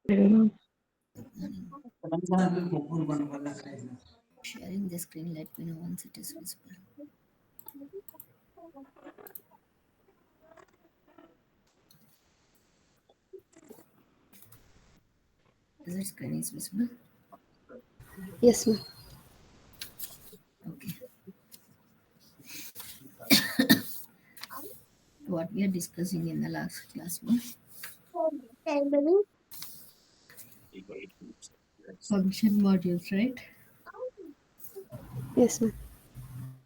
Mm. Sharing the screen, let me know once it is visible. Is the screen is visible? Yes, ma'am. Okay. What we are discussing in the last class was function modules, right? Yes, ma'am.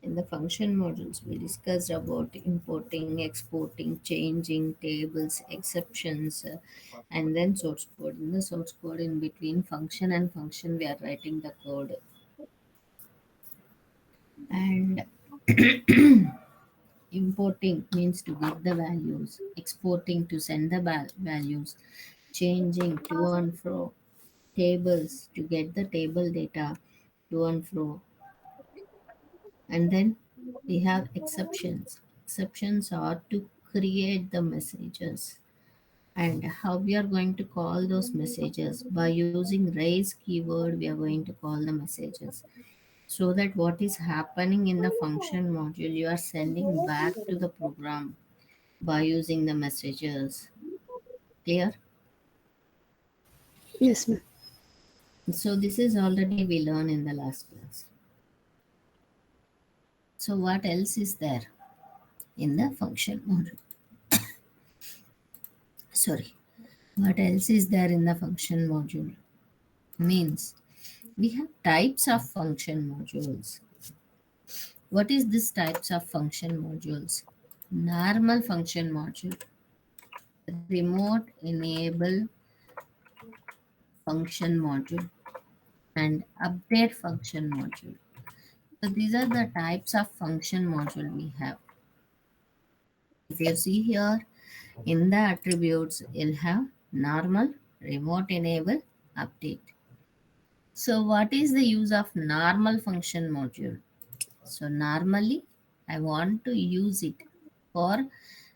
In the function modules, we discussed about importing, exporting, changing tables, exceptions, and then source code. In the source code, in between function and function, we are writing the code. And importing means to get the values, exporting to send the values, changing to and fro, tables to get the table data to and fro, and then we have exceptions. Exceptions are to create the messages, and how we are going to call those messages by using raise keyword. We are going to call the messages, so that what is happening in the function module you are sending back to the program by using the messages. Clear? Yes, ma'am. So this is already we learned in the last class. So what else is there in the function module? Sorry. What else is there in the function module? Means we have types of function modules. What is this types of function modules? Normal function module, remote enable function module, and update function module. So these are the types of function module we have. If you see here in the attributes, you'll have normal, remote enable, update. So what is the use of normal function module? So normally I want to use it for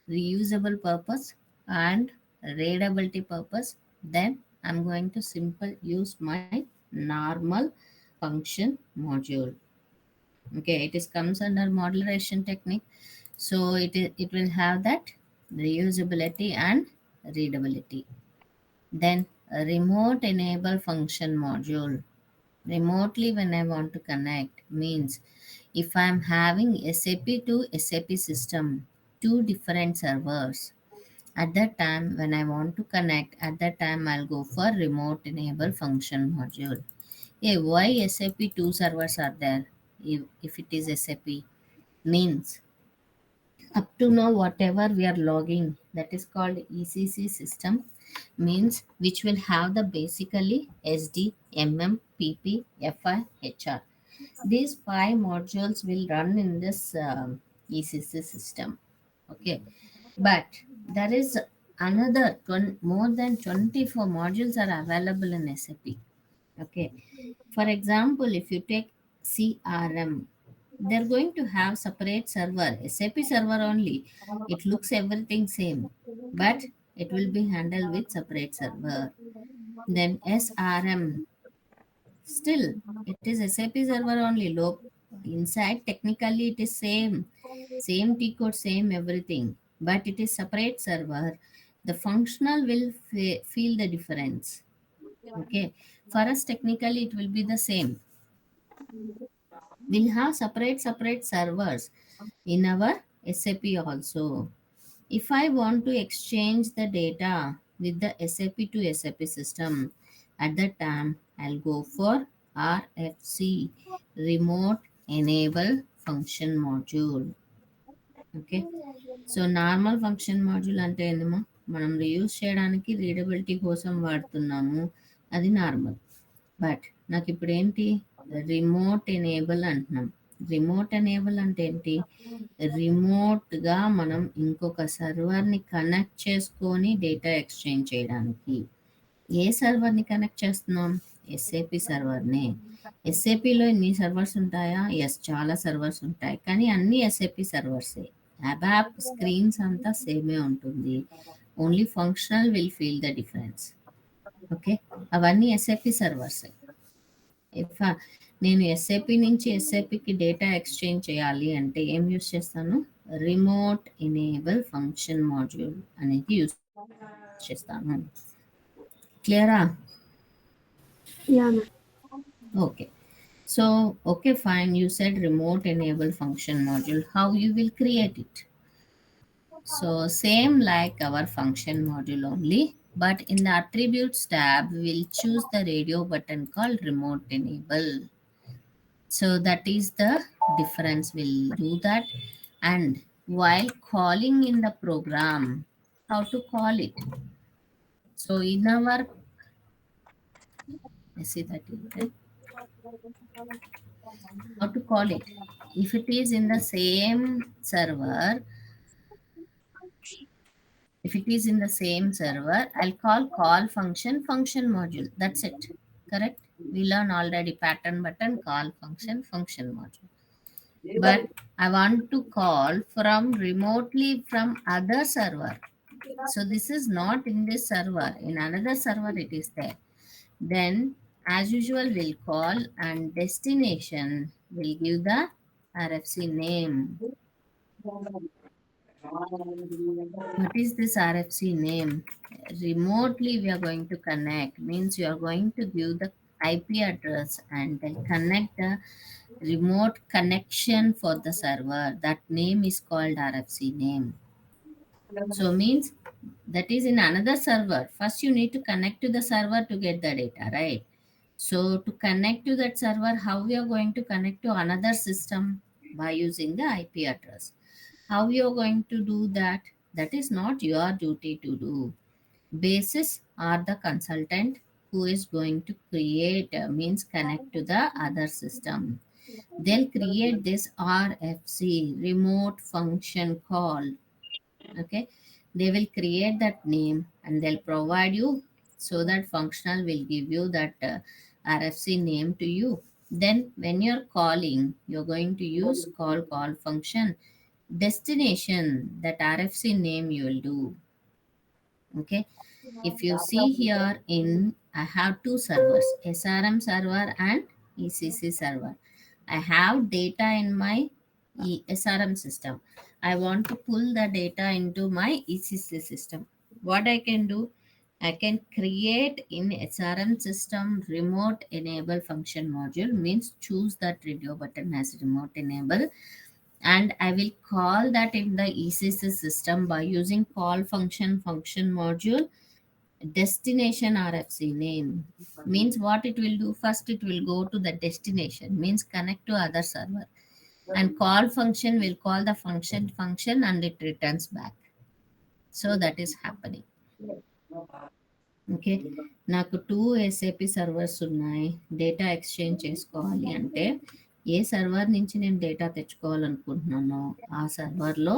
reusable purpose and readability purpose. Then I'm going to simple use my normal function module. Okay, it is comes under modularization technique. So it will have that reusability and readability. Then a remote enable function module. Remotely when I want to connect means if I'm having SAP to SAP system, two different servers. At that time when I want to connect, at that time I'll go for remote enable function module. Yeah, why SAP two servers are there? If it is SAP means up to now whatever we are logging, that is called ECC system, means which will have the basically SD, MM, PP, FI, HR. These five modules will run in this ECC system. Okay, but there is another more than 24 modules are available in SAP. Okay, for example, if you take CRM, they're going to have separate server, SAP server only. It looks everything same, but it will be handled with separate server. Then SRM, still it is SAP server only. Low inside technically it is same T code, same everything, but it is separate server. The functional will feel the difference. Okay, for us technically it will be the same. We'll have separate servers in our SAP also. If I want to exchange the data with the SAP to SAP system, at that time I'll go for RFC, remote enable function module. Okay, so normal function module అంటే ఏందమ్మా, మనం reuse చేయడానికి readability కోసం వాడుతున్నాము, అది normal. But నాకు ఇప్పుడు ఏంటి, రిమోట్ ఎనేబుల్ అంటున్నాం. రిమోట్ ఎనేబుల్ అంటే ఏంటి, రిమోట్గా మనం ఇంకొక సర్వర్ని కనెక్ట్ చేసుకొని డేటా ఎక్స్చేంజ్ చేయడానికి. ఏ సర్వర్ని కనెక్ట్ చేస్తున్నాం, ఎస్ఏపి సర్వర్ని. ఎస్ఏపిలో ఎన్ని సర్వర్స్ ఉంటాయా, ఎస్ చాలా సర్వర్స్ ఉంటాయి, కానీ అన్ని ఎస్ఏపి సర్వర్సే. అబాప్ స్క్రీన్స్ అంతా సేమే ఉంటుంది, only functional will feel the difference. Okay, అవన్నీ ఎస్ఏపి సర్వర్స్. ఇఫ్ నేను ఎస్ఏపి నుంచి ఎస్ఏపికి డేటా ఎక్స్చేంజ్ చేయాలి అంటే ఏం యూస్ చేస్తాను? రిమోట్ ఎనేబుల్ ఫంక్షన్ మాడ్యూల్ అనేది యూస్ చేస్తాను. క్లియరా? Yeah, ma'am. Okay. So, okay, fine. You said remote enable function module. How you will create it? So, same like our function module only, but in the attributes tab, we will choose the radio button called remote enable. So, that is the difference. We'll do that. And while calling in the program, how to call it? So, in our, I see that, okay? How to call it? If it is in the same server, if it is in the same server, I'll call function module. That's it. Correct? We learn already pattern button, call function module. But I want to call from remotely from other server. So this is not in this server. In another server it is there. Then as usual we'll call and destination will give the RFC name. What is this RFC name? Remotely we are going to connect, means you are going to give the IP address and then connect the remote connection for the server. That name is called RFC name. So means that is in another server. First you need to connect to the server to get the data, right? So to connect to that server, how we are going to connect to another system? By using the IP address. How you are going to do that? That is not your duty to do. Basis are the consultant who is going to create, means connect to the other system. They'll create this RFC, remote function call. Okay, they will create that name and they'll provide you, so that functional will give you that RFC name to you. Then when you're calling, you're going to use call function. Destination, that RFC name you will do. Okay, if you see here in, I have two servers, SRM server and ECC server. I have data in my SRM system. I want to pull the data into my ECC system. What I can do, I can create in SRM system remote enable function module, means choose that radio button as remote enable, and I will call that in the ECC system by using call function module. Destination RFC name means what it will do. First it will go to the destination, means connect to other server, and call function will call the function and it returns back. So that is happening. Okay, నాకు 2 SAP servers ఉన్నాయి. Data exchange చేసుకోవాలి అంటే ఏ server నుంచి నేను data తెచ్చుకోవాలనుకుంటున్నానో ఆ సర్వర్లో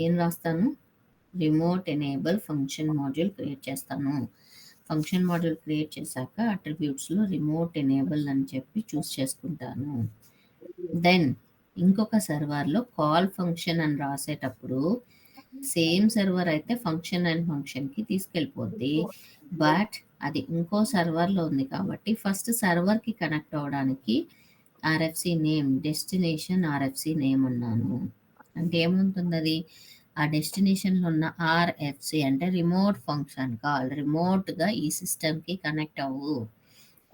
ఏం రాస్తాను? Remote enable function module create చేస్తాను. ఫంక్షన్ మాడ్యూల్ క్రియేట్ చేశాక అట్రిబ్యూట్స్లో రిమోట్ ఎనేబుల్ అని చెప్పి చూస్ చేసుకుంటాను. దెన్ ఇంకొక సర్వర్లో కాల్ ఫంక్షన్ అని రాసేటప్పుడు సేమ్ సర్వర్ అయితే ఫంక్షన్ అండ్ ఫంక్షన్కి తీసుకెళ్ళిపోద్ది, బట్ అది ఇంకో సర్వర్లో ఉంది కాబట్టి ఫస్ట్ సర్వర్కి కనెక్ట్ అవ్వడానికి RFC name, destination RFC name అన్నాను. అంటే ఏముంటుంది అది? ఆ డెస్టినేషన్లో ఉన్న ఆర్ఎఫ్సి అంటే రిమోట్ ఫంక్షన్ కాల్, రిమోట్గా ఈ సిస్టమ్కి కనెక్ట్ అవ్వు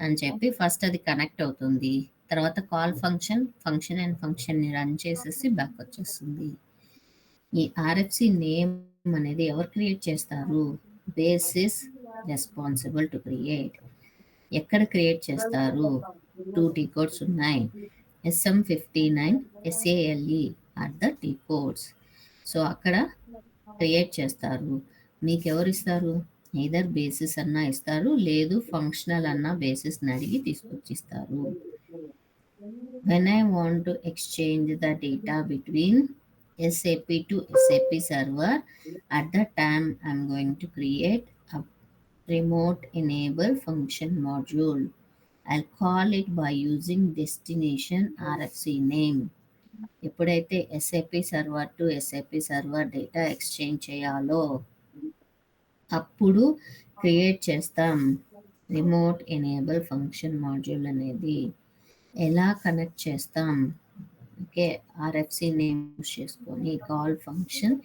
అని చెప్పి ఫస్ట్ అది కనెక్ట్ అవుతుంది. తర్వాత కాల్ ఫంక్షన్ అండ్ ఫంక్షన్ని రన్ చేసేసి బ్యాక్ వచ్చేస్తుంది. ఈ ఆర్ఎఫ్సి నేమ్ అనేది ఎవరు క్రియేట్ చేస్తారు? Basis responsible to create. ఎక్కడ క్రియేట్ చేస్తారు? 2 టీ కోడ్స్ ఉన్నాయి, SM59 SALE are the T codes. So అక్కడ క్రియేట్ చేస్తారు. మీకు ఎవరు ఇస్తారు? ఎయిదర్ బేసిస్ అన్నా ఇస్తారు, లేదు ఫంక్షనల్ అన్నా బేసిస్ని అడిగి తీసుకొచ్చిస్తారు. When I want to exchange the data between SAP to SAP server, at that time I'm going to create a remote enable function module. I'll call it by using destination RFC name. ఎప్పుడైతే SAP server to SAP server data exchange చేయాలో అప్పుడు create చేస్తాం remote enable function module అనేది ఎలా connect చేస్తాం? Okay, RFC name use చేసుకొని call function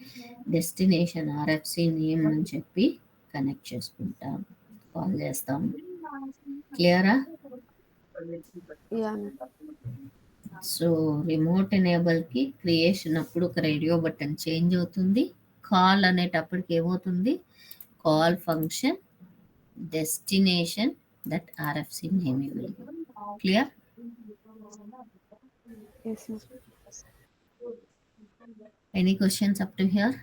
destination RFC name అని చెప్పి కనెక్ట్ చేసుకుంటాం, కాల్ చేస్తాం. క్లియరా? Yeah. సో రిమోట్ ఎనేబుల్కి క్రియేషన్ అప్పుడు ఒక రేడియో బటన్ చేంజ్ అవుతుంది, కాల్ అనేటప్పటికి ఏమవుతుంది, call function destination that RFC name you will give. Clear? Yes, ma'am. Any questions up to hear?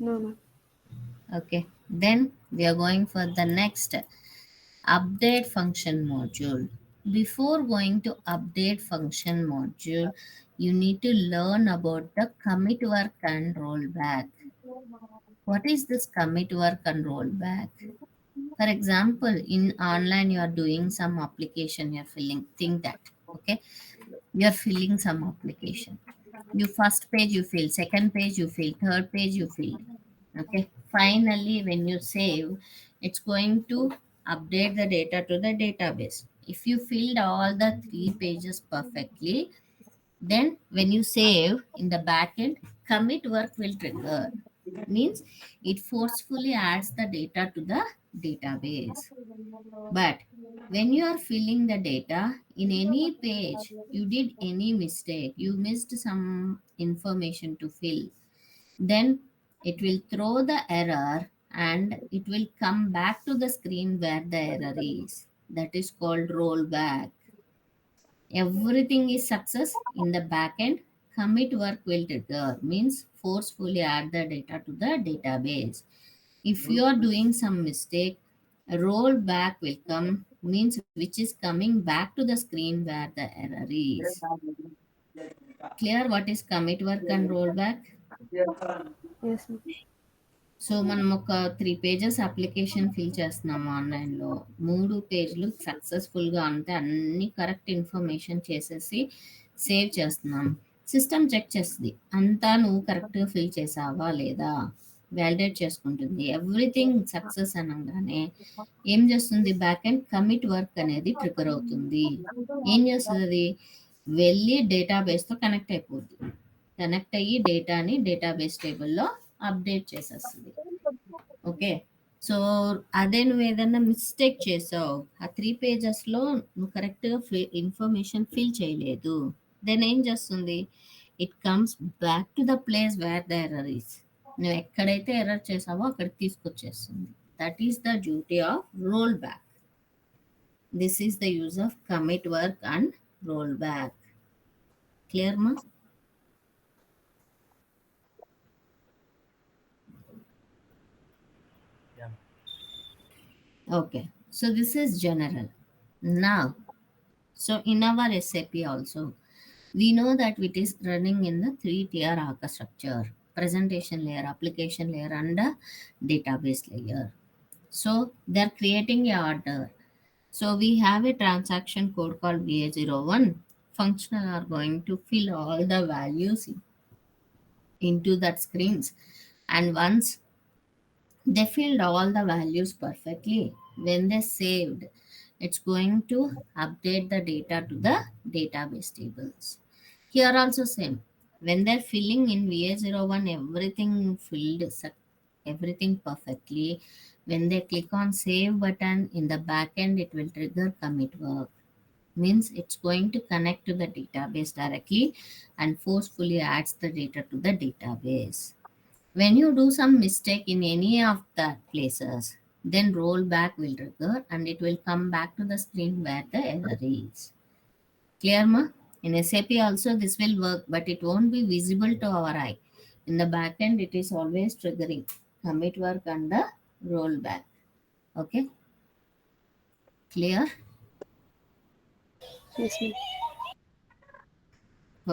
No, ma'am. Okay, then we are going for the next update function module. Before going to update function module, you need to learn about the commit work and rollback. What is this commit work and rollback? For example, in online you are doing some application, you are filling, think that, okay, you are filling some application. You first page you fill, second page you fill, third page you fill. Okay, finally when you save, it's going to update the data to the database. If you filled all the 3 pages perfectly, then when you save in the backend, commit work will trigger. Means it forcefully adds the data to the database. But when you are filling the data in any page, you did any mistake, you missed some information to fill, then it will throw the error and it will come back to the screen where the error is. That is called rollback. Everything is success in the backend. Commit work will trigger, means forcefully add the data to the database. If you are doing some mistake, a rollback will come, means which is coming back to the screen where the error is. Clear what is commit work and rollback? Yes, ma'am. So మనం ఒక 3 pages application fill చేస్తున్నాము ఆన్లైన్లో, 3 పేజీలు సక్సెస్ఫుల్గా అంతే అన్ని correct information చేసేసి save చేస్తున్నాం. సిస్టమ్ చెక్ చేస్తుంది అంతా నువ్వు కరెక్ట్గా ఫిల్ చేసావా లేదా, వ్యాలిడేట్ చేసుకుంటుంది. ఎవ్రీథింగ్ సక్సెస్ అనగానే ఏం చేస్తుంది, బ్యాక్ అండ్ కమిట్ వర్క్ అనేది ట్రిగర్ అవుతుంది. ఏం చేస్తుంది అది, వెళ్ళి డేటాబేస్తో కనెక్ట్ అయిపోద్ది, కనెక్ట్ అయ్యి డేటాని డేటాబేస్ టేబుల్లో అప్డేట్ చేసేస్తుంది. ఓకే, సో అదే నువ్వు ఏదైనా మిస్టేక్ చేసావు, ఆ 3 pagesలో నువ్వు కరెక్ట్గా ఇన్ఫర్మేషన్ ఫిల్ చేయలేదు, దెన్ ఏం చేస్తుంది, it comes back to the place where the error is. నువ్వు ఎక్కడైతే ఎర్రర్ చేసావో అక్కడికి తీసుకొచ్చేస్తుంది. That is the duty of roll back. This is the use of commit work and roll back. Clear మా? Okay, so this is general. Now, so in our SAP also, we know that it is running in the 3-tier architecture: presentation layer, application layer, and the database layer. So they're creating a order. So we have a transaction code called VA01. Functional are going to fill all the values into that screens, and once they filled all the values perfectly, when they saved, it's going to update the data to the database tables. Here also same, when they're filling in VA01 everything filled everything perfectly, when they click on save button in the backend, it will trigger commit work. Means it's going to connect to the database directly and forcefully adds the data to the database. When you do some mistake in any of the places, then rollback will trigger and it will come back to the screen where the error is. Clear ma? In SAP also this will work, but it won't be visible to our eye. In the back end, it is always triggering commit work and the rollback. Okay? Clear? Yes, ma'am.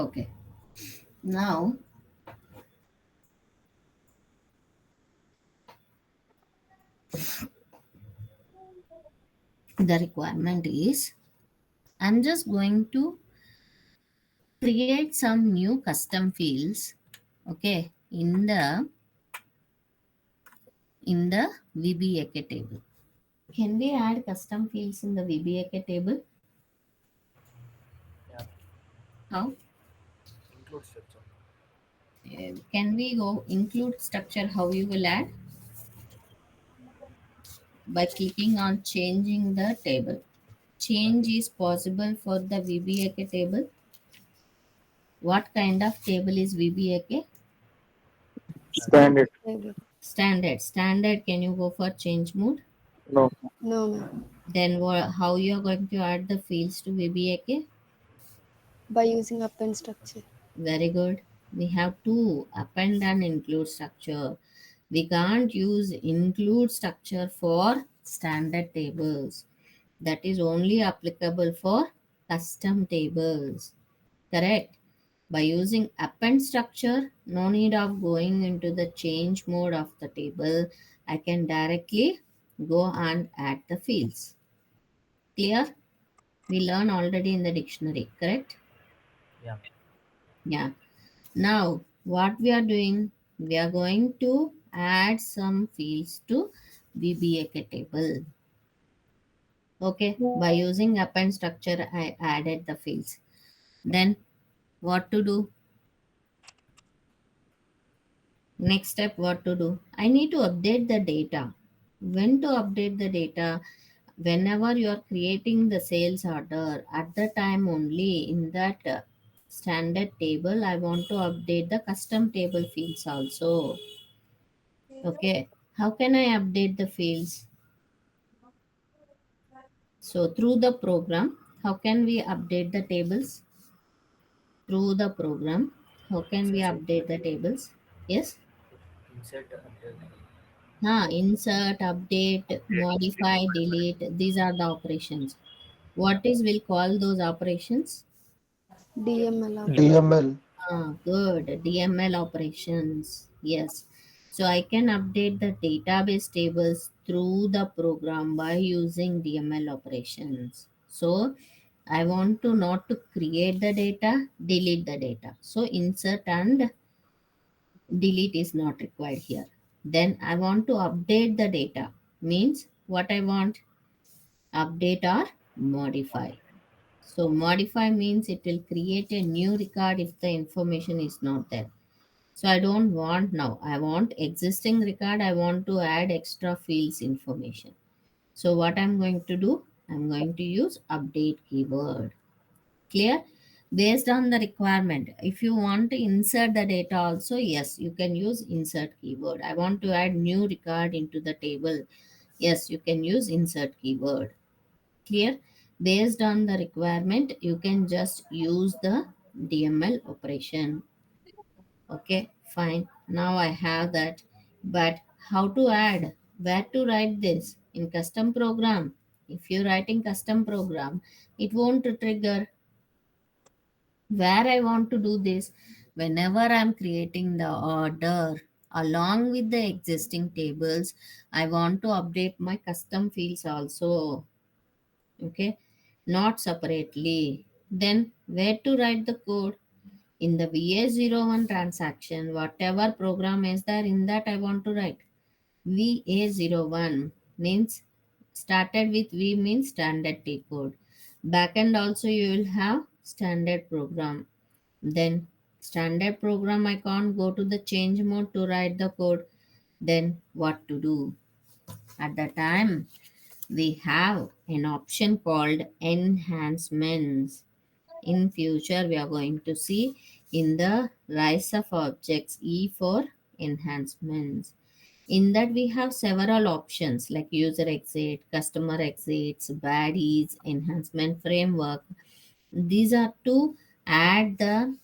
Okay. Now, the requirement is, I'm just going to create some new custom fields, okay, in the in the VBAK table. Can we add custom fields in the VBAK table? Yeah. How? Include structure. Can we go include structure? How you will add? By clicking on changing the table. Change is possible for the VBAK table. What kind of table is VBAK? Standard. Standard Standard. table. Standard. Standard. Can you go for change mode? No. No, ma'am. Then how you are going to add the fields to VBAK? By using append structure. Very good. We have to append and include structure. We can't use include structure for standard tables. That is only applicable for custom tables. Correct? By using append structure, no need of going into the change mode of the table. I can directly go and add the fields. Clear? We learn already in the dictionary, correct? Yeah. Yeah. Now, what we are doing, we are going to add some fields to VBAK table. Okay, by using append structure, I added the fields. Then what to do? Next step, what to do? I need to update the data. When to update the data? Whenever you are creating the sales order, at the time only in that standard table, I want to update the custom table fields also. Okay, how can I update the fields? So through the program, how can we update the tables? Through the program, how can we Insert. update the tables? Yes. Insert. Update. Insert, update, modify, delete. These are the operations. What is we'll call those operations? DML operation. DML. Good. DML operations. Yes. So I can update the database tables through the program by using DML operations. So I want to not to create the data, delete the data. So insert and delete is not required here. Then I want to update the data. Means what I want? Update or modify. So modify means it will create a new record if the information is not there. So I don't want now. I want existing record. I want to add extra fields information. So what I'm going to do? I'm going to use update keyword. Clear? Based on the requirement. If you want to insert the data also, yes, you can use insert keyword. I want to add new record into the table. Yes, you can use insert keyword. Clear? Based on the requirement, you can just use the DML operation. Okay, fine. Now I have that. But how to add? Where to write this? In custom program. If you're writing custom program, it won't trigger. Where I want to do this? Whenever I'm creating the order along with the existing tables, I want to update my custom fields also. Okay, not separately. Then where to write the code? In the VA01 transaction, whatever program is there, in that I want to write. VA01 means started with V means standard T code. Backend also you will have standard program. Then standard program I can't go to the change mode to write the code. Then what to do? At the time we have an option called enhancements. In future we are going to see in the rise of objects E for enhancements. In that we have several options like user exit, customer exits, baddies, enhancement framework. These are to add the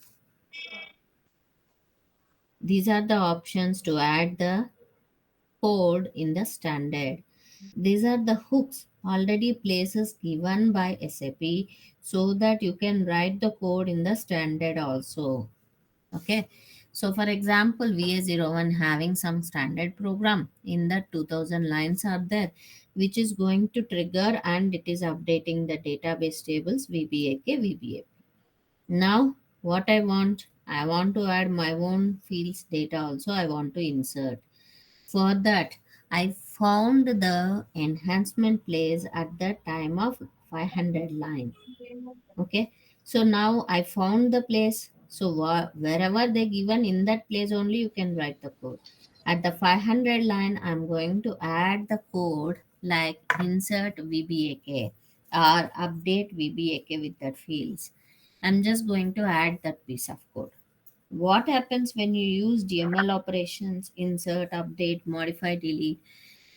these are the options to add the code in the standard. These are the hooks already places given by SAP so that you can write the code in the standard also. Okay. So for example, VA01 having some standard program in that 2000 lines are there, which is going to trigger and it is updating the database tables VBAK, VBA. Now, what I want to add my own fields data also I want to insert. For that, I found the enhancement place at the time of 500 line. Okay, so now I found the place. So wherever they given in that place only you can write the code. At the 500 line, I'm going to add the code like insert VBAK or update VBAK with that fields. I'm just going to add that piece of code. What happens when you use DML operations, insert, update, modify, delete?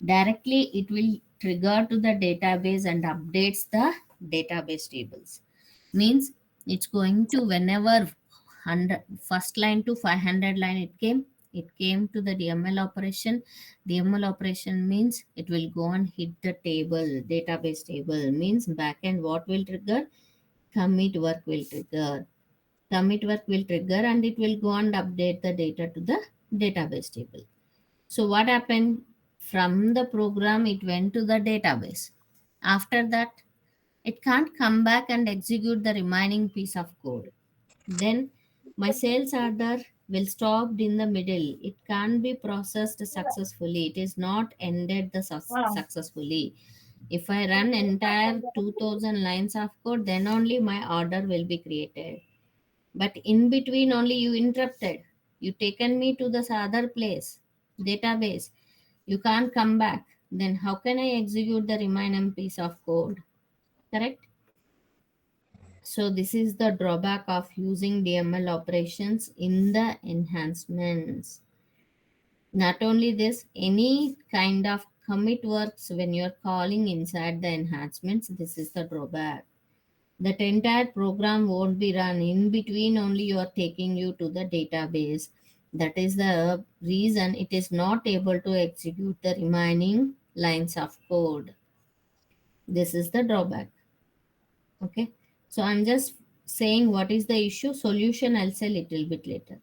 Directly it will trigger to the database and updates the database tables. Means it's going to whenever 100, first line to 500 line it came to the DML operation. DML operation means it will go and hit the table, database table. Means backend what will trigger? Commit work will trigger. Commit work will trigger and it will go and update the data to the database table. So what happened? From the program, it went to the database. After that, it can't come back and execute the remaining piece of code. Then my sales order will stop in the middle. It can't be processed successfully. It is not ended the successfully. If I run entire 2000 lines of code, then only my order will be created. But in between only you interrupted. You taken me to this other place, database. You can't come back. Then how can I execute the remaining piece of code? Correct? So this is the drawback of using DML operations in the enhancements. Not only this, any kind of commit works when you're calling inside the enhancements, this is the drawback. That entire program won't be run. In between only you are taking you to the database. That is the reason it is not able to execute the remaining lines of code. This is the drawback. Okay, so I'm just saying what is the issue. Solution I'll say little bit later.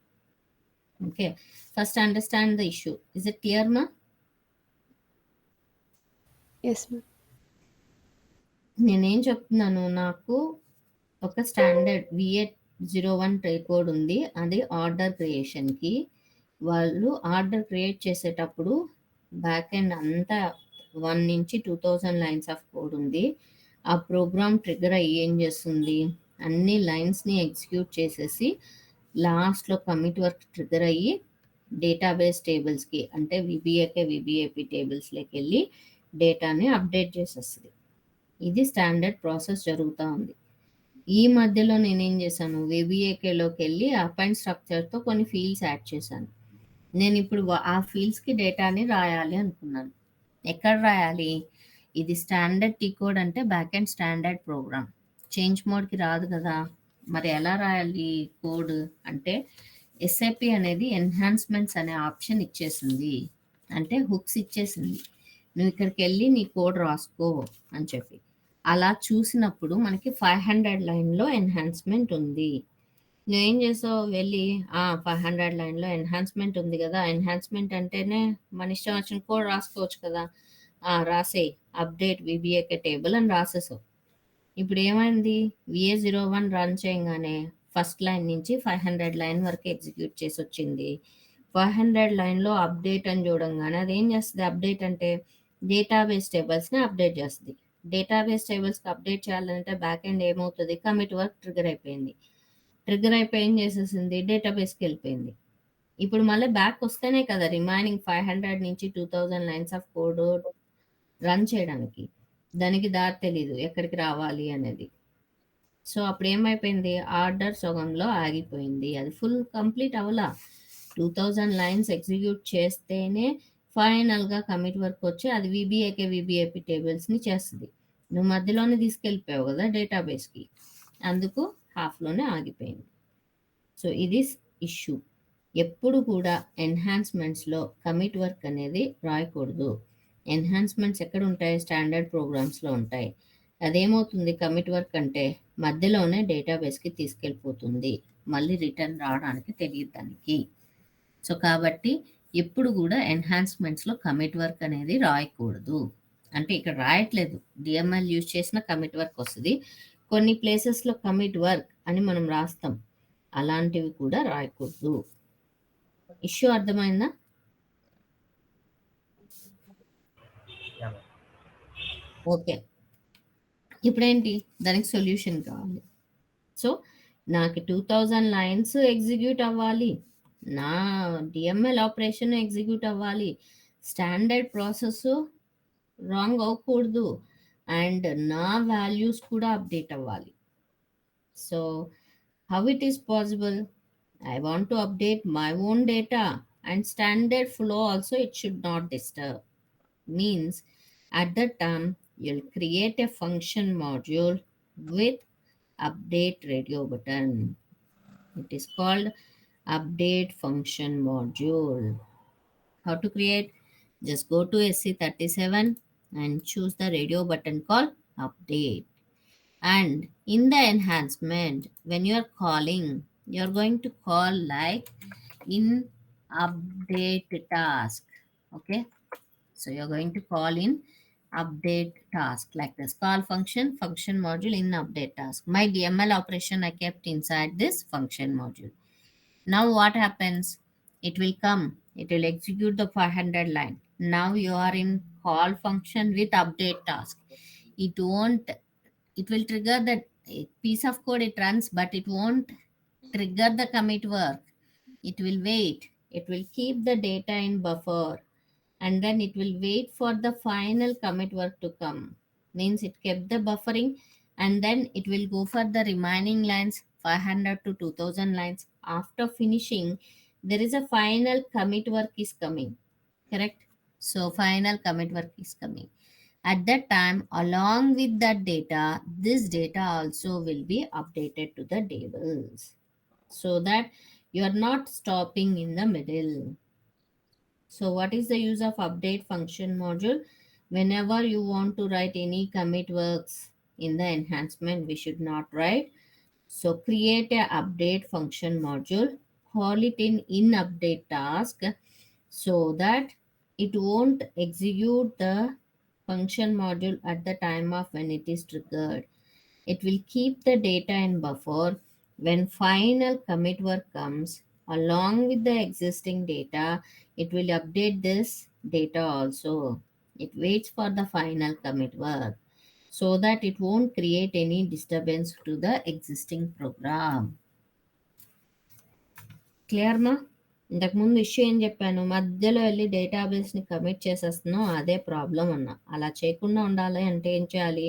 Okay, first understand the issue. Is it clear, ma? Yes, ma'am. నేనేం చెప్తున్నాను, నాకు ఒక standard V801 tray code ఉంది. అది order క్రియేషన్కి. వాళ్ళు order create చేసేటప్పుడు back end అంతా 1 నుంచి 2000 లైన్స్ ఆఫ్ కోడ్ ఉంది. ఆ ప్రోగ్రామ్ ట్రిగ్గర్ అయ్యి ఏం చేస్తుంది, అన్ని లైన్స్ని ఎగ్జిక్యూట్ చేసేసి లాస్ట్లో కమిట్ వర్క్ ట్రిగ్గర్ అయ్యి డేటాబేస్ టేబుల్స్కి అంటే విబిఏపి టేబుల్స్లోకి వెళ్ళి డేటాని అప్డేట్ చేసేస్తుంది. ఇది స్టాండర్డ్ ప్రాసెస్ జరుగుతూ ఉంది. ఈ మధ్యలో నేనేం చేశాను, VBAKలోకి వెళ్ళి అపెండ్ స్ట్రక్చర్తో కొన్ని ఫీల్డ్స్ యాడ్ చేశాను. నేను ఇప్పుడు ఆ ఫీల్డ్స్కి డేటాని రాయాలి అనుకున్నాను. ఎక్కడ రాయాలి? ఇది స్టాండర్డ్ టీ కోడ్ అంటే back and standard program. Change మోడ్కి రాదు కదా. మరి ఎలా రాయాలి కోడ్ అంటే SAP అనేది ఎన్హాన్స్మెంట్స్ అనే ఆప్షన్ ఇచ్చేసింది. అంటే హుక్స్ ఇచ్చేసింది. నువ్వు ఇక్కడికి వెళ్ళి నీ కోడ్ రాసుకో అని చెప్పి. అలా చూసినప్పుడు మనకి 500 లైన్లో ఎన్హాన్స్మెంట్ ఉంది. నువ్వేం చేసావు, వెళ్ళి 500 లైన్లో ఎన్హాన్స్మెంట్ ఉంది కదా, ఎన్హాన్స్మెంట్ అంటేనే మన ఇష్టం వచ్చిన కోడ్ రాసుకోవచ్చు కదా, రాసేయి అప్డేట్ VBAK టేబుల్ అని రాసేసావు. ఇప్పుడు ఏమైంది, VA01 రన్ చేయగానే ఫస్ట్ లైన్ నుంచి 500 లైన్ వరకు ఎగ్జిక్యూట్ చేసి వచ్చింది. 500 లైన్లో అప్డేట్ అని చూడంగానే అది ఏం చేస్తుంది, అప్డేట్ అంటే డేటాబేస్ టేబుల్స్ని అప్డేట్ చేస్తుంది. డేటాబేస్ టేబుల్స్కి అప్డేట్ చేయాలంటే బ్యాక్ ఎండ్ ఏమవుతుంది, కమిట్ వర్క్ ట్రిగర్ అయిపోయింది. ట్రిగర్ అయిపోయి ఏం చేసేసింది, డేటాబేస్కి వెళ్ళిపోయింది. ఇప్పుడు మళ్ళీ బ్యాక్ వస్తేనే కదా రిమైనింగ్ 500 నుంచి 2000 లైన్స్ ఆఫ్ కోడ్ రన్ చేయడానికి. దానికి దారి తెలీదు ఎక్కడికి రావాలి అనేది. సో అప్పుడు ఏమైపోయింది, ఆర్డర్ సగంలో ఆగిపోయింది. అది ఫుల్ కంప్లీట్ అవ్వలా. 2000 లైన్స్ ఎగ్జిక్యూట్ చేస్తేనే ఫైనల్గా కమిట్ వర్క్ వచ్చి అది విబిఏపి టేబుల్స్ని చేస్తుంది. నువ్వు మధ్యలోనే తీసుకెళ్ళిపోయావు కదా డేటాబేస్కి, అందుకు హాఫ్లోనే ఆగిపోయింది. సో ఇది ఇష్యూ. ఎప్పుడు కూడా ఎన్హాన్స్మెంట్స్లో కమిట్ వర్క్ అనేది రాయకూడదు. ఎన్హాన్స్మెంట్స్ ఎక్కడ ఉంటాయి, స్టాండర్డ్ ప్రోగ్రామ్స్లో ఉంటాయి. అదేమవుతుంది, కమిట్ వర్క్ అంటే మధ్యలోనే డేటాబేస్కి తీసుకెళ్ళిపోతుంది, మళ్ళీ రిటర్న్ రావడానికి తెలియదు దానికి. సో కాబట్టి ఎప్పుడు కూడా ఎన్హాన్స్మెంట్స్లో కమిట్ వర్క్ అనేది రాయకూడదు. అంటే ఇక్కడ రాయట్లేదు, DML యూజ్ చేసిన కమిట్ వర్క్ వస్తుంది. కొన్ని ప్లేసెస్లో కమిట్ వర్క్ అని మనం రాస్తాం, అలాంటివి కూడా రాయకూడదు. ఇష్యూ అర్థమైందా? Yeah, ma'am. ఓకే, ఇప్పుడేంటి దానికి సొల్యూషన్ కావాలి. సో నాకు 2000 లైన్స్ ఎగ్జిక్యూట్ అవ్వాలి, నా డిఎంఎల్ ఆపరేషన్ ఎగ్జిక్యూట్ అవ్వాలి, స్టాండర్డ్ ప్రాసెస్ రాంగ్ అవ్వకూడదు, అండ్ నా వాల్యూస్ కూడా అప్డేట్ అవ్వాలి. So how it is possible? I want to update my own data, and standard flow also it should not disturb. Means at that time you'll create a function module with update radio button. It is called update function module. How to create? Just go to SC37 and choose the radio button called update. And in the enhancement, when you are calling, you are going to call like in update task. Okay, so you're going to call in update task like this. Call function module in update task. My DML operation I kept inside this function module. Now what happens? It will come, it will execute the 500 line. Now you are in call function with update task. It won't, it will trigger the piece of code it runs, but it won't trigger the commit work. It will wait, it will keep the data in buffer, and then it will wait for the final commit work to come. Means it kept the buffering, and then it will go for the remaining lines, 500 to 2000 lines. After finishing, there is a final commit work is coming, correct? So final commit work is coming. At that time, along with that data, this data also will be updated to the tables, so that you are not stopping in the middle. So what is the use of update function module? Whenever you want to write any commit works in the enhancement, we should not write. So create a update function module, call it in update task, so that it won't execute the function module at the time of when it is triggered. It will keep the data in buffer. When final commit work comes, along with the existing data, it will update this data also. It waits for the final commit work, so that it won't create any disturbance to the existing program. Clear మా? ఇంతకుముందు issue ఏం చెప్పాను, మధ్యలో వెళ్ళి డేటాబేస్ని commit చేసేస్తున్నాం, అదే problem అన్నా. అలా చేయకుండా ఉండాలి అంటే ఏం చేయాలి?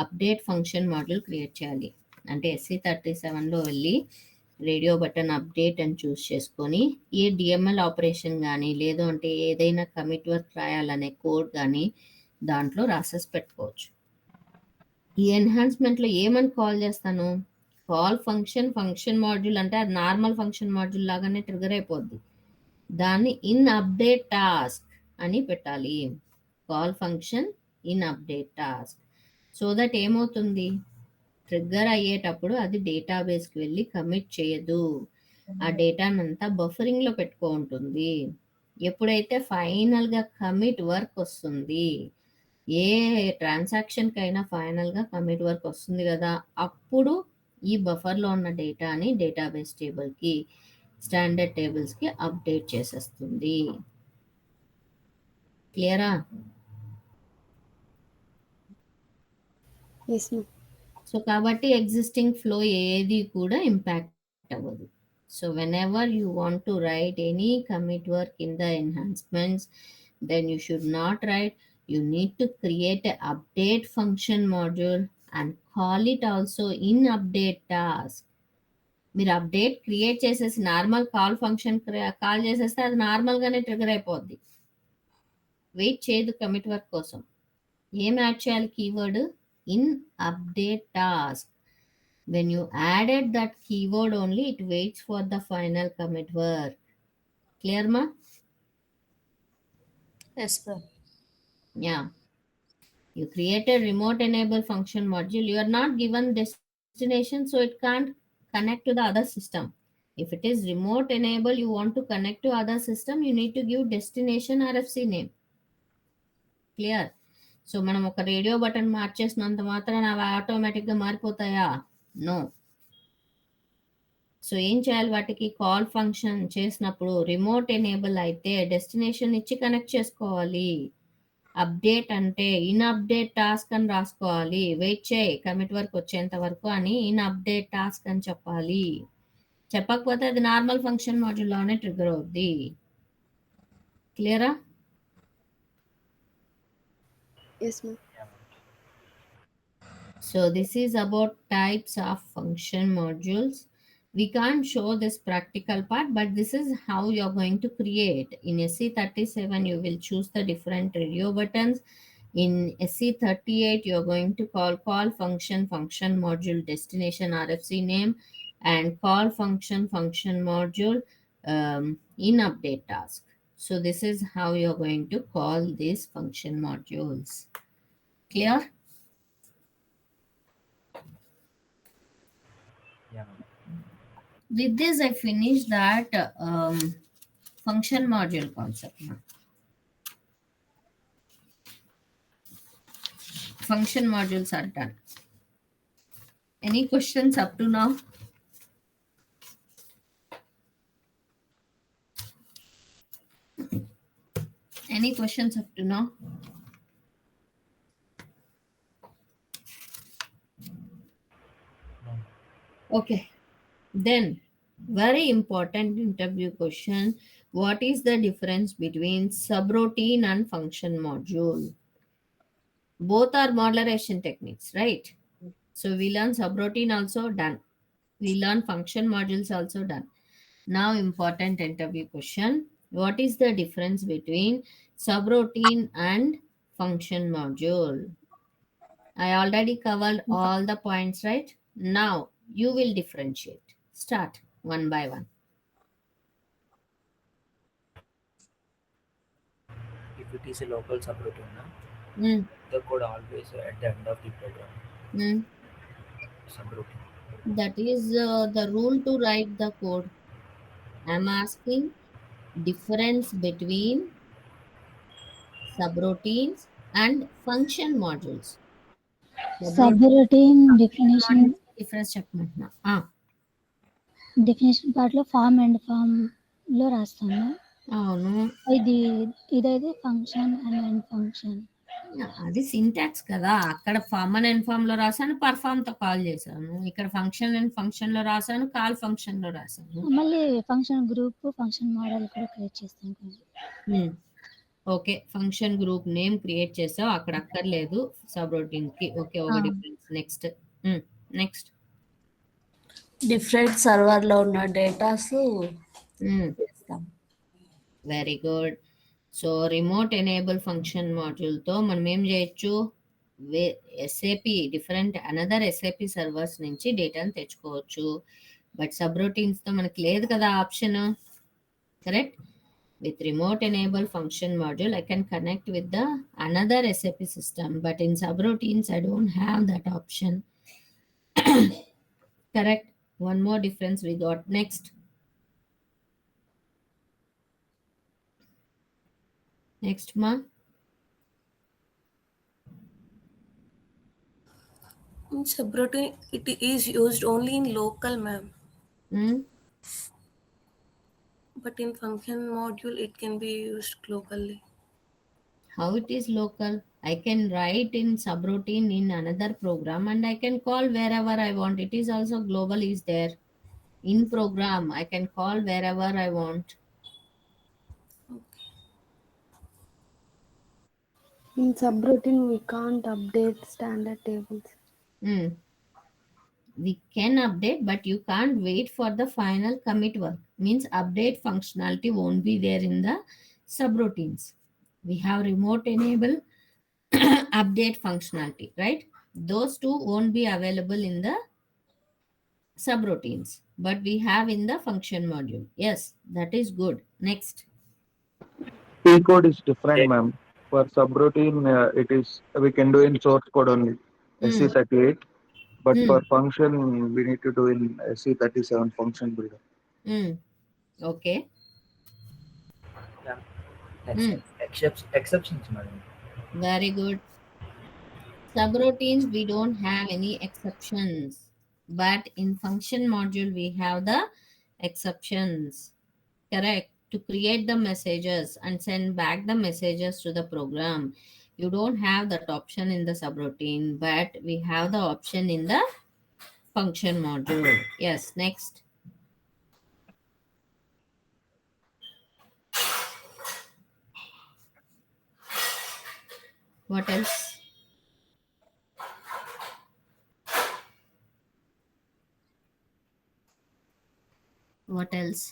అప్డేట్ ఫంక్షన్ మాడ్యూల్ క్రియేట్ చేయాలి. అంటే SC37లో వెళ్ళి రేడియో బటన్ అప్డేట్ అని చూస్ చేసుకొని ఏ డిఎంఎల్ ఆపరేషన్ కానీ లేదు అంటే ఏదైనా కమిట్ వర్క్ రాయాలనే కోడ్ కానీ దాంట్లో రాసేసి పెట్టుకోవచ్చు. ఈ ఎన్హాన్స్మెంట్లో ఏమని కాల్ చేస్తాను? కాల్ ఫంక్షన్ మాడ్యూల్ అంటే అది నార్మల్ ఫంక్షన్ మాడ్యూల్ లాగానే ట్రిగర్ అయిపోద్ది. దాన్ని ఇన్ అప్డేట్ టాస్క్ అని పెట్టాలి. Call function in update task. So that ఏమవుతుంది, ట్రిగ్గర్ అయ్యేటప్పుడు అది డేటాబేస్కి వెళ్ళి కమిట్ చేయదు, ఆ డేటానంతా బఫరింగ్లో పెట్టుకుంటుంది. ఎప్పుడైతే ఫైనల్గా కమిట్ వర్క్ వస్తుంది, ఏ ట్రాన్సాక్షన్కైనా ఫైనల్గా కమిట్ వర్క్ వస్తుంది కదా, అప్పుడు ఈ బఫర్లో ఉన్న డేటాని డేటాబేస్ టేబుల్కి, స్టాండర్డ్ టేబుల్స్కి అప్డేట్ చేసేస్తుంది. క్లియరా? Yes ma'am. సో కాబట్టి ఎగ్జిస్టింగ్ ఫ్లో ఏది కూడా ఇంపాక్ట్ అవ్వదు. So whenever you want to write any commit work in the enhancements, then you should not write. You need to create a update function module and call it also in update task. మీరు update create చేసేసి normal call function call చేసేస్తే అది నార్మల్గానే trigger అయిపోద్ది, wait చేయదు commit work కోసం. ఏం add చేయాలి? Keyword in update task. When you added that keyword only, it waits for the final commit work. Clear ma? Yes, sir. Yeah. You created remote enable function module. You are not given destination, so it can't connect to the other system. If it is remote enable, you want to connect to other system, you need to give destination RFC name. Clear? So మనం ఒక radio button మార్చేసినంత మాత్రాన అవి ఆటోమేటిక్గా మారిపోతాయా? No. So ఏం చేయాలి? వాటికి call function చేసినప్పుడు remote enable అయితే డెస్టినేషన్ ఇచ్చి కనెక్ట్ చేసుకోవాలి. అప్డేట్ అంటే ఇన్ అప్డేట్ టాస్క్ అని రాసుకోవాలి. వెయిట్ చేయి కమిట్ వరకు వచ్చేంత వరకు అని ఇన్ అప్డేట్ టాస్క్ అని చెప్పాలి. చెప్పకపోతే అది నార్మల్ ఫంక్షన్ మాడ్యూల్లోనే ట్రిగర్ అవుద్ది. క్లియరా? Yes, ma'am. Yeah, ma'am. So this is about types of function modules. We can't show this practical part, but this is how you're going to create. In SE37, you will choose the different radio buttons. In SE38, you're going to call function module destination RFC name, and call function module in update task. So this is how you're going to call these function modules. Clear? Yeah, ma'am. With this I finished that function module concept. Function modules are done. Any questions up to now? Any questions up to now? No. Okay, then very important interview question: what is the difference between subroutine and function module? Both are modularization techniques, right? So we learn subroutine also, done. We learn function modules also, done. Now important interview question: what is the difference between subroutine and function module? I already covered all the points, right? Now you will differentiate. Start one by one. If it is a local subroutine, na, Mm, the code always at the end of the program. mm. Subroutine. That is the rule to write the code. I'm asking difference between subroutines and function modules. Subroutine subroutine function definition modules difference చెప్పమంటున్నా. Definition పార్ట్లో form and ఫామ్లో రాస్తాము. అవును, ఇదైతే function and function. అది syntax కదా. అక్కడ form and ఎన్ఫామ్ లో రాసాను, పర్ఫామ్ తో కాల్ చేశాను. ఇక్కడ ఫంక్షన్ అండ్ ఫంక్షన్ లో రాసాను, కాల్ ఫంక్షన్ లో రాసాను. మళ్ళీ ఫంక్షన్ గ్రూప్ ఫంక్షన్ మోడల్ కూడా క్రియేట్ చేస్తాం కదా. Okay, function group name create చేసావు, అక్కడ అక్కర్లేదు సబ్ రొటీన్ కి. ఓకే, ఒక డిఫరెన్స్. నెక్స్ట్ నెక్స్ట్ డిఫరెంట్ సర్వర్లో ఉన్న డేటాస్ చేస్తాం. Very good. So remote enable function మాడ్యూల్తో మనం ఏం చేయొచ్చు? SAP different another SAP servers నుంచి డేటాను తెచ్చుకోవచ్చు. బట్ సబ్ రొటీన్స్తో మనకి లేదు కదా option. Correct. With remote enable function module, I can connect with the another SAP system, but in subroutines, I don't have that option. Correct. One more difference we got. Next. Next, ma. In subroutine, it is used only in local, ma'am. But in function module, it can be used globally. How it is local? I can write in subroutine in another program and I can call wherever I want. It is also global is there. In program, I can call wherever I want. Okay. In subroutine, we can't update standard tables. We can update, but you can't wait for the final commit work. Means update functionality won't be there in the subroutines. We have remote enable update functionality, right? Those two won't be available in the subroutines, but we have in the function module. Yes, that is good. Next. P code is different, ma'am. For subroutine, it is we can do in source code only, SC38. But for function, we need to do in SC37 function builder. Okay. Yeah. Exceptions, madam. Very good. Subroutines, we don't have any exceptions, but in function module we have the exceptions. Correct. To create the messages and send back the messages to the program, You don't have that option in the subroutine, but we have the option in the function module. Yes, next. What else? What else?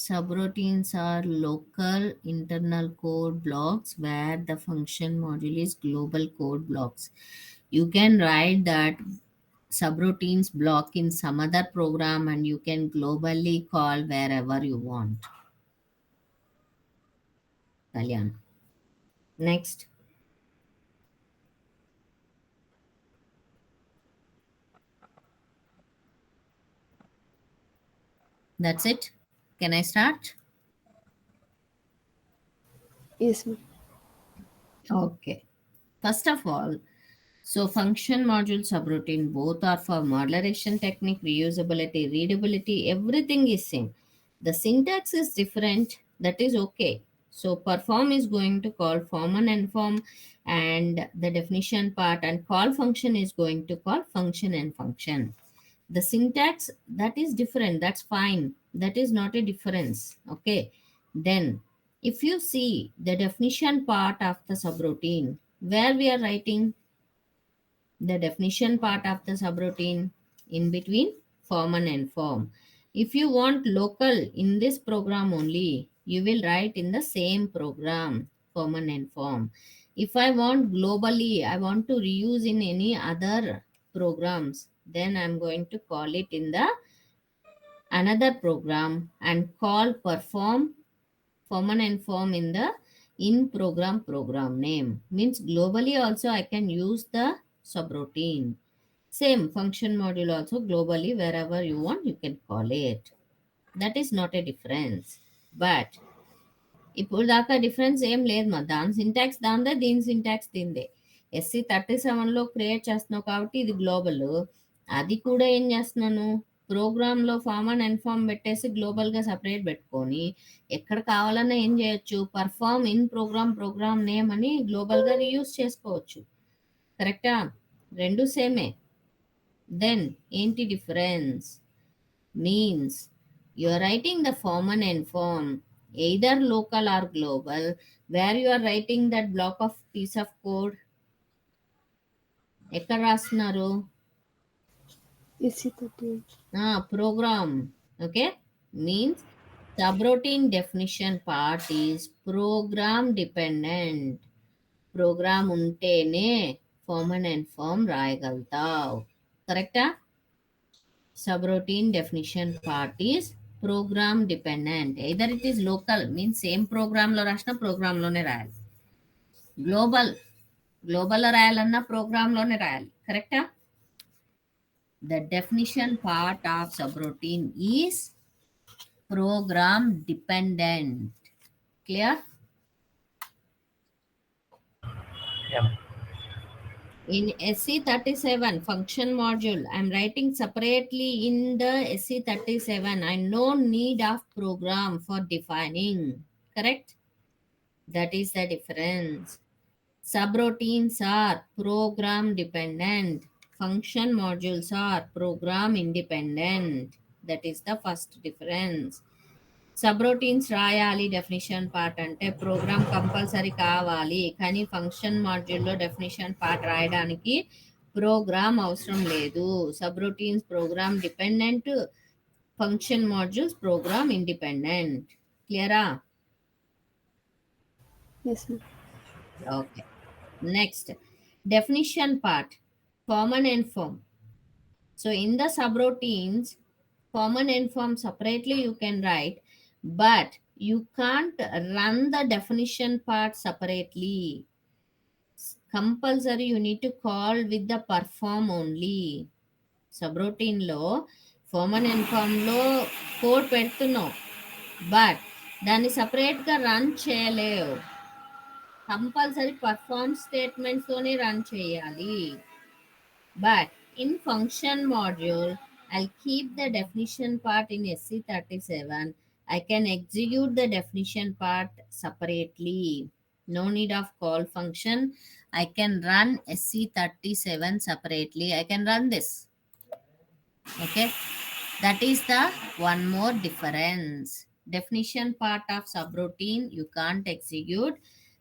Subroutines are local internal code blocks where the function module is global code blocks. You can write that subroutines block in some other program and you can globally call wherever you want. Kalyan. Next. That's it. Can I start? Yes, ma'am. Okay. First of all, so function module subroutine both are for modularization technique, reusability, readability, everything is same. The syntax is different, that is okay. So perform is going to call form and inform and the definition part, and call function is going to call function and function. The syntax, that is different, that's fine, that is not a difference. Okay, then if you see the definition part of the subroutine, where we are writing the definition part of the subroutine in between form and inform. If you want local in this program only, you will write in the same program form and inform. If I want globally, I want to reuse in any other programs, then I'm going to call it in the another program and call perform form and inform in the in program name. Means globally also I can use the subroutine. Same function module also globally wherever you want you can call it. That is not a difference. But ఇప్పుడు దాకా difference ఏం లేదు మా, దాని syntax దాందే, దీని syntax దీందే. SC37లో create చేస్తున్నావు కాబట్టి ఇది గ్లోబల్, అది కూడా ఏం చేస్తున్నాను ప్రోగ్రామ్లో ఫార్మ్ అండ్ ఇన్ఫార్మ్ పెట్టేసి గ్లోబల్గా సపరేట్ పెట్టుకొని ఎక్కడ కావాలన్నా ఏం చేయొచ్చు, పర్ఫార్మ్ ఇన్ ప్రోగ్రామ్ నేమ్ అని గ్లోబల్గా రీయూజ్ చేసుకోవచ్చు. కరెక్టా? రెండు సేమే. దెన్ ఏంటి difference? Means you are writing the form and inform either local or global, where you are writing that block of piece of code ఎక్కడ రాస్తున్నారు? SC38. Program. Okay, means subroutine definition part is program dependent. Program ఉంటేనే form and inform రాయగలుగుతావు. కరెక్టా? Subroutine definition part is program dependent. Either it is local, means same program lo rashna program lone rayali. Global lo rayalana program lone rayali. Correct? The definition part of subroutine is program dependent. Clear? Yeah. In SC37 function module, I'm writing separately in the SC37. I no need of program for defining. Correct? That is the difference. Subroutines are program dependent. Function modules are program independent. That is the first difference. సబ్రోటీన్స్ రాయాలి definition part అంటే programme compulsory కావాలి, కానీ function మాడ్యూల్లో definition part రాయడానికి program అవసరం లేదు. Subroutines program dependent, function modules program independent. క్లియరా? Yes, ma'am. Okay. Next, definition part, form and inform. So in the subroutines, form and inform separately you can write, but you can't run the definition part separately. Compulsory you need to call with the perform only. Subroutine lo form and inform lo code పెడుతున్నావు, but దాన్ని సపరేట్గా run చేయలేవు. Compulsory perform స్టేట్మెంట్స్తోనే run చేయాలి. But in function module, I'll keep the definition part in SC37 I can execute the definition part separately. No need of call function. I can run SC37 separately. I can run this. Okay. That is the one more difference. Definition part of subroutine you can't execute,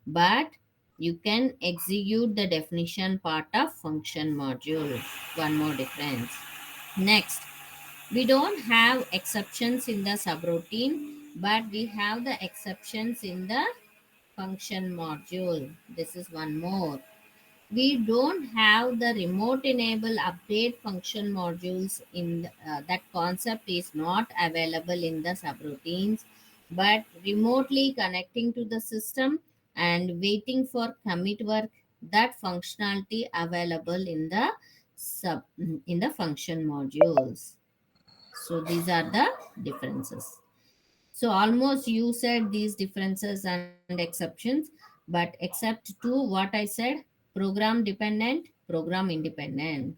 but you can execute the definition part of function module. One more difference. Next, we don't have exceptions in the subroutine, but we have the exceptions in the function module. This is one more. We don't have the remote enable update function modules in that concept is not available in the subroutines, but remotely connecting to the system and waiting for commit work, that functionality available in the function modules. So these are the differences. So almost you said these differences and exceptions, but except to what I said, program dependent, program independent.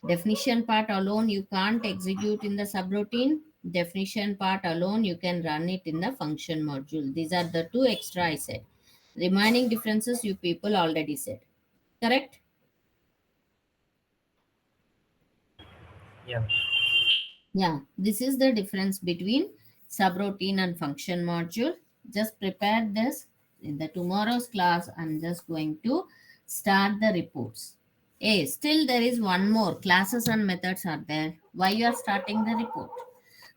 Definition part alone you can't execute in the subroutine. Definition part alone you can run it in the function module. These are the two extra I said. Remaining differences you people already said. Correct? Yeah. Yeah, this is the difference between subroutine and function module. Just prepare this. In the tomorrow's class, I'm just going to start the reports. Still there is one more. Classes and methods are there. Why you are starting the report?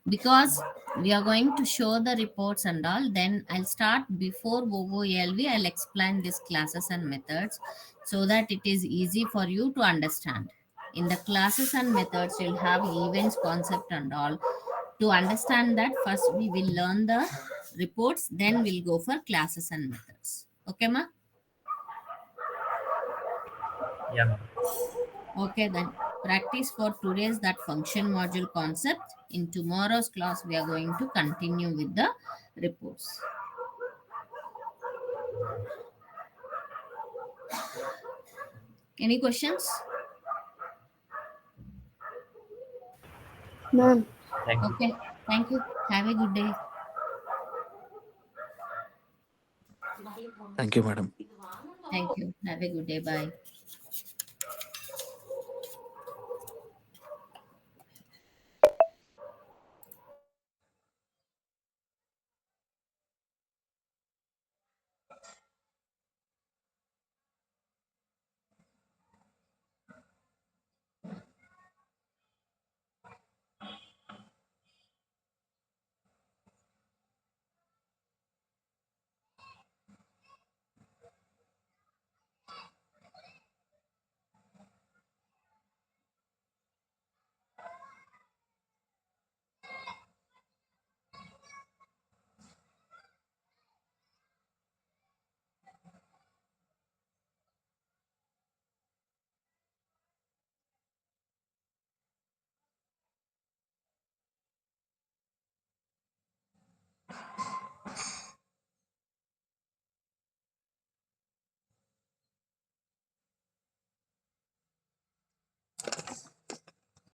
Because we are going to show the reports and all. Then I'll start before OOLV. I'll explain these classes and methods so that it is easy for you to understand. In the classes and methods, you'll have events, concept and all. To understand that, first we will learn the reports, then we'll go for classes and methods. Okay, ma? Yeah, ma'am. Okay, then practice for today's that function module concept. In tomorrow's class, we are going to continue with the reports. Any questions? Ma'am. Thank you. Okay, thank you. Have a good day. Thank you, madam. Thank you. Have a good day. Bye.